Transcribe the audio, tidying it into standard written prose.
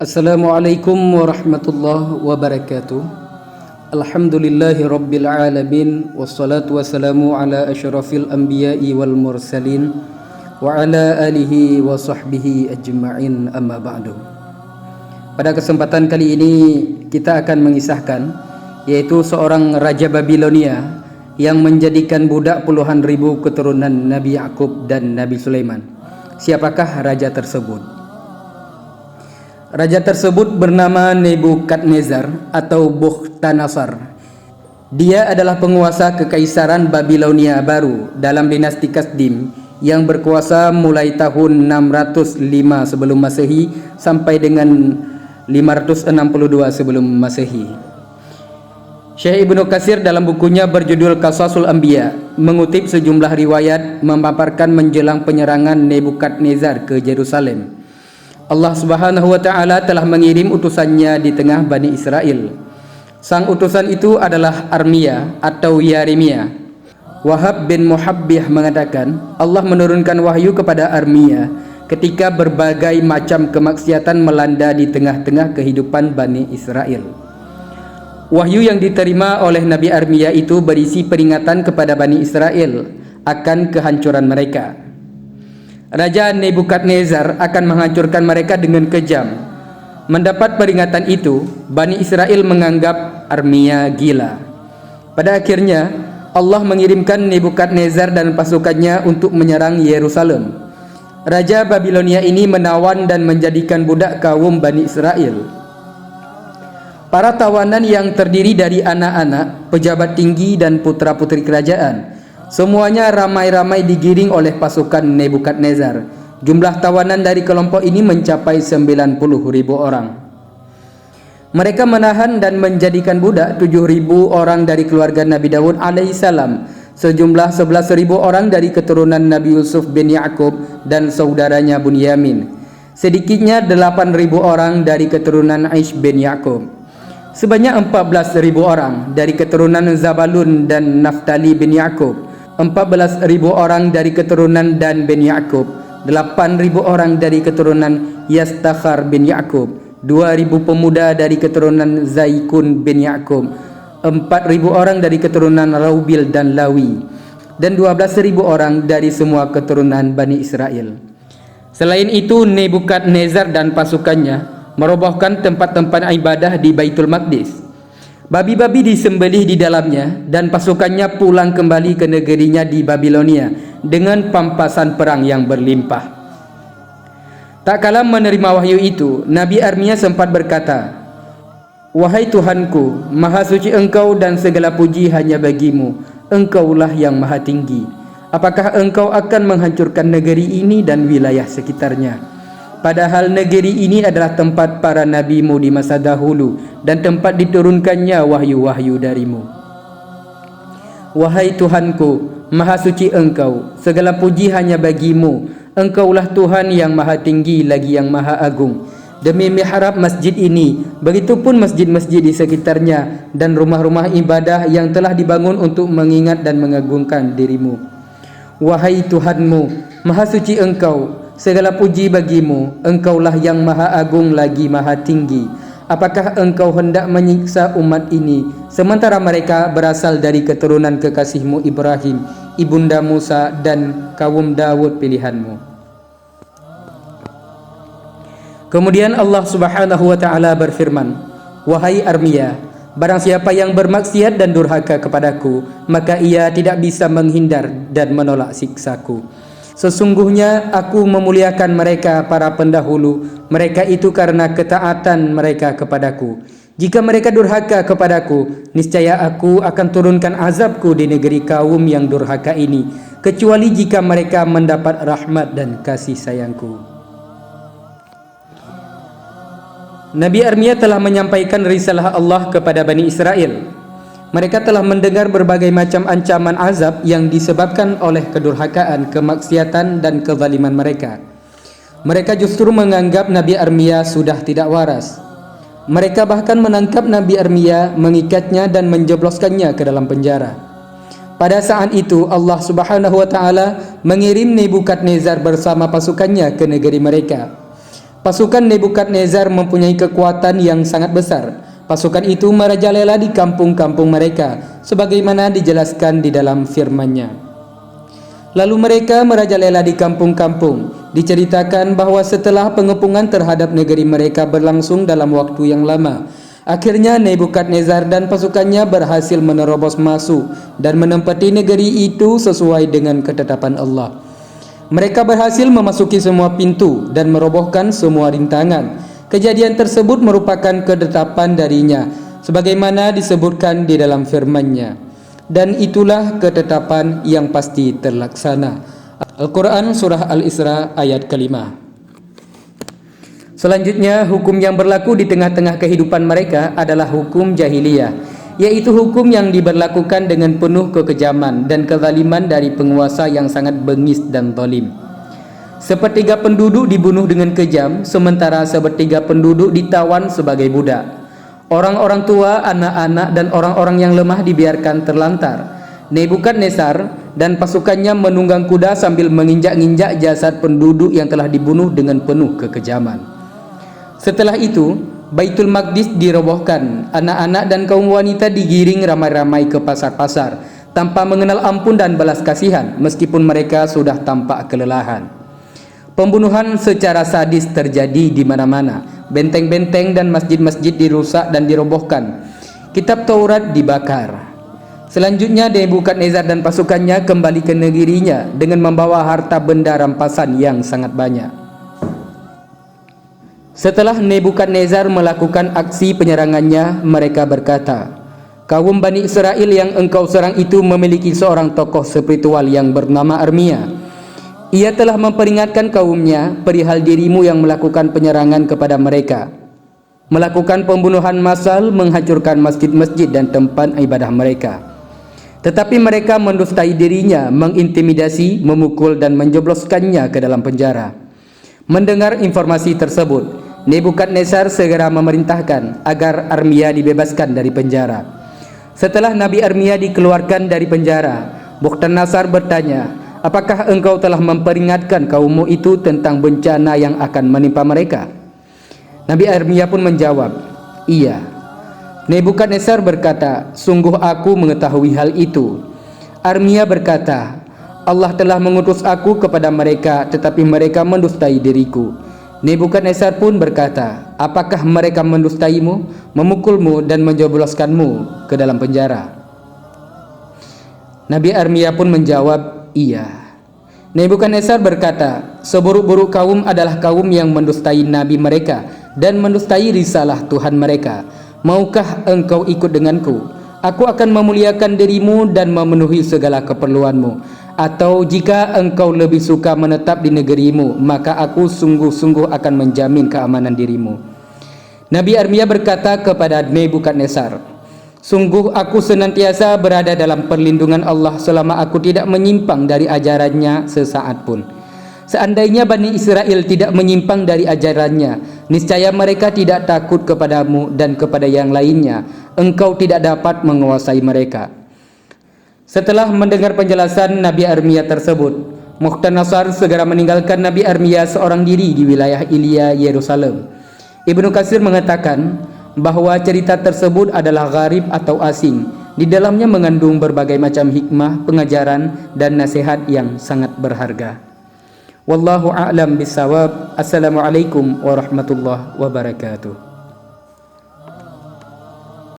Assalamualaikum warahmatullahi wabarakatuh. Alhamdulillahi rabbil alamin. Wassalatu wassalamu ala asyrafil anbiya'i wal mursalin wa ala alihi wa sahbihi ajma'in, amma ba'du. Pada kesempatan kali ini kita akan mengisahkan, yaitu seorang Raja Babilonia yang menjadikan budak puluhan ribu keturunan Nabi Yakub dan Nabi Sulaiman. Siapakah raja tersebut? Raja tersebut bernama Nebukadnezar atau Bukhtanasar. Dia adalah penguasa kekaisaran Babilonia baru dalam dinasti Kasdim yang berkuasa mulai tahun 605 sebelum Masehi sampai dengan 562 sebelum Masehi. Syekh Ibnu Katsir dalam bukunya berjudul Qasasul Anbiya mengutip sejumlah riwayat memaparkan menjelang penyerangan Nebukadnezar ke Yerusalem, Allah Subhanahu wa taala telah mengirim utusannya di tengah Bani Israel. Sang utusan itu adalah Armia atau Yeremia. Wahab bin Muhabbih mengatakan, Allah menurunkan wahyu kepada Armia ketika berbagai macam kemaksiatan melanda di tengah-tengah kehidupan Bani Israel. Wahyu yang diterima oleh Nabi Armia itu berisi peringatan kepada Bani Israel akan kehancuran mereka. Raja Nebukadnezar akan menghancurkan mereka dengan kejam. Mendapat peringatan itu, Bani Israel menganggap Armia gila. Pada akhirnya, Allah mengirimkan Nebukadnezar dan pasukannya untuk menyerang Yerusalem. Raja Babilonia ini menawan dan menjadikan budak kaum Bani Israel. Para tawanan yang terdiri dari anak-anak, pejabat tinggi dan putra-putri kerajaan, semuanya ramai-ramai digiring oleh pasukan Nebukadnezar. Jumlah tawanan dari kelompok ini mencapai 90.000 orang. Mereka menahan dan menjadikan budak 7.000 orang dari keluarga Nabi Daud alaihissalam, sejumlah 11.000 orang dari keturunan Nabi Yusuf bin Yakub dan saudaranya Bunyamin, sedikitnya 8.000 orang dari keturunan Aish bin Yakub, sebanyak 14.000 orang dari keturunan Zabalun dan Naftali bin Yakub, 14.000 orang dari keturunan Dan bin Yakub, 8.000 orang dari keturunan Yastakhar bin Yakub, 2.000 pemuda dari keturunan Zaikun bin Yakub, 4.000 orang dari keturunan Raubil dan Lawi, dan 12.000 orang dari semua keturunan Bani Israel. Selain itu, Nebukadnezar dan pasukannya merobohkan tempat-tempat ibadah di Baitul Maqdis. Babi-babi disembelih di dalamnya dan pasukannya pulang kembali ke negerinya di Babilonia dengan pampasan perang yang berlimpah. Tak kala menerima wahyu itu, Nabi Armia sempat berkata, "Wahai Tuhanku, maha suci Engkau dan segala puji hanya bagimu. Engkaulah yang maha tinggi. Apakah Engkau akan menghancurkan negeri ini dan wilayah sekitarnya? Padahal negeri ini adalah tempat para nabimu di masa dahulu dan tempat diturunkannya wahyu-wahyu darimu. Wahai Tuhanku, maha suci Engkau, segala puji hanya bagimu. Engkaulah Tuhan yang maha tinggi lagi yang maha agung. Demi mihrab masjid ini, begitupun masjid-masjid di sekitarnya dan rumah-rumah ibadah yang telah dibangun untuk mengingat dan mengagungkan dirimu. Wahai Tuhanmu, maha suci Engkau, segala puji bagimu. Engkaulah yang maha agung lagi maha tinggi. Apakah Engkau hendak menyiksa umat ini sementara mereka berasal dari keturunan kekasihmu Ibrahim, ibunda Musa dan kaum Daud pilihanmu?" Kemudian Allah Subhanahu wa taala berfirman, "Wahai Armia, barang siapa yang bermaksiat dan durhaka kepadaku, maka ia tidak bisa menghindar dan menolak siksaku. Sesungguhnya aku memuliakan mereka para pendahulu, mereka itu karena ketaatan mereka kepadaku. Jika mereka durhaka kepadaku, niscaya aku akan turunkan azabku di negeri kaum yang durhaka ini, kecuali jika mereka mendapat rahmat dan kasih sayangku." Nabi Armia telah menyampaikan risalah Allah kepada Bani Israel. Mereka telah mendengar berbagai macam ancaman azab yang disebabkan oleh kedurhakaan, kemaksiatan dan kezaliman mereka. Mereka justru menganggap Nabi Armia sudah tidak waras. Mereka bahkan menangkap Nabi Armia, mengikatnya dan menjebloskannya ke dalam penjara. Pada saat itu Allah Subhanahu wa taala mengirim Nebukadnezar bersama pasukannya ke negeri mereka. Pasukan Nebukadnezar mempunyai kekuatan yang sangat besar. Pasukan itu merajalela di kampung-kampung mereka, sebagaimana dijelaskan di dalam firman-Nya. Lalu mereka merajalela di kampung-kampung. Diceritakan bahwa setelah pengepungan terhadap negeri mereka berlangsung dalam waktu yang lama, akhirnya Nebukadnezar dan pasukannya berhasil menerobos masuk dan menempati negeri itu sesuai dengan ketetapan Allah. Mereka berhasil memasuki semua pintu dan merobohkan semua rintangan. Kejadian tersebut merupakan ketetapan darinya, sebagaimana disebutkan di dalam firman-Nya. Dan itulah ketetapan yang pasti terlaksana. Al-Quran Surah Al-Isra ayat ke-5. Selanjutnya, hukum yang berlaku di tengah-tengah kehidupan mereka adalah hukum jahiliyah, yaitu hukum yang diberlakukan dengan penuh kekejaman dan kezaliman dari penguasa yang sangat bengis dan zalim. Sepertiga penduduk dibunuh dengan kejam, sementara sepertiga penduduk ditawan sebagai budak. Orang-orang tua, anak-anak, dan orang-orang yang lemah dibiarkan terlantar. Nebukadnezar dan pasukannya menunggang kuda sambil menginjak-injak jasad penduduk yang telah dibunuh dengan penuh kekejaman. Setelah itu, Baitul Maqdis dirobohkan. Anak-anak dan kaum wanita digiring ramai-ramai ke pasar-pasar tanpa mengenal ampun dan belas kasihan, meskipun mereka sudah tampak kelelahan. Pembunuhan secara sadis terjadi di mana-mana. Benteng-benteng dan masjid-masjid dirusak dan dirobohkan. Kitab Taurat dibakar. Selanjutnya Nebukadnezar dan pasukannya kembali ke negerinya dengan membawa harta benda rampasan yang sangat banyak. Setelah Nebukadnezar melakukan aksi penyerangannya, mereka berkata, "Kaum Bani Israel yang engkau serang itu memiliki seorang tokoh spiritual yang bernama Armia. Ia telah memperingatkan kaumnya perihal dirimu yang melakukan penyerangan kepada mereka, melakukan pembunuhan massal, menghancurkan masjid-masjid dan tempat ibadah mereka. Tetapi mereka mendustai dirinya, mengintimidasi, memukul dan menjebloskannya ke dalam penjara." Mendengar informasi tersebut, Nebukadnezar segera memerintahkan agar Armia dibebaskan dari penjara. Setelah Nabi Armia dikeluarkan dari penjara, Bukhtannasar bertanya, "Apakah engkau telah memperingatkan kaummu itu tentang bencana yang akan menimpa mereka?" Nabi Armia pun menjawab, "Iya." Nebukadnezar berkata, "Sungguh aku mengetahui hal itu." Armia berkata, "Allah telah mengutus aku kepada mereka, tetapi mereka mendustai diriku." Nebukadnezar pun berkata, "Apakah mereka mendustaimu, memukulmu dan menjebloskanmu ke dalam penjara?" Nabi Armia pun menjawab, "Iya." Nebukadnezar berkata, "Seburuk-buruk kaum adalah kaum yang mendustai nabi mereka dan mendustai risalah Tuhan mereka. Maukah engkau ikut denganku? Aku akan memuliakan dirimu dan memenuhi segala keperluanmu. Atau jika engkau lebih suka menetap di negerimu, maka aku sungguh-sungguh akan menjamin keamanan dirimu." Nabi Armia berkata kepada Nebukadnezar, "Sungguh aku senantiasa berada dalam perlindungan Allah selama aku tidak menyimpang dari ajarannya sesaat pun. Seandainya Bani Israel tidak menyimpang dari ajarannya, niscaya mereka tidak takut kepadamu dan kepada yang lainnya. Engkau tidak dapat menguasai mereka." Setelah mendengar penjelasan Nabi Armia tersebut, Bukhtannasar segera meninggalkan Nabi Armia seorang diri di wilayah Ilya, Yerusalem. Ibnu Katsir mengatakan bahwa cerita tersebut adalah gharib atau asing. Di dalamnya mengandung berbagai macam hikmah, pengajaran, dan nasihat yang sangat berharga. Wallahu a'lam bishawab. Assalamualaikum warahmatullahi wabarakatuh.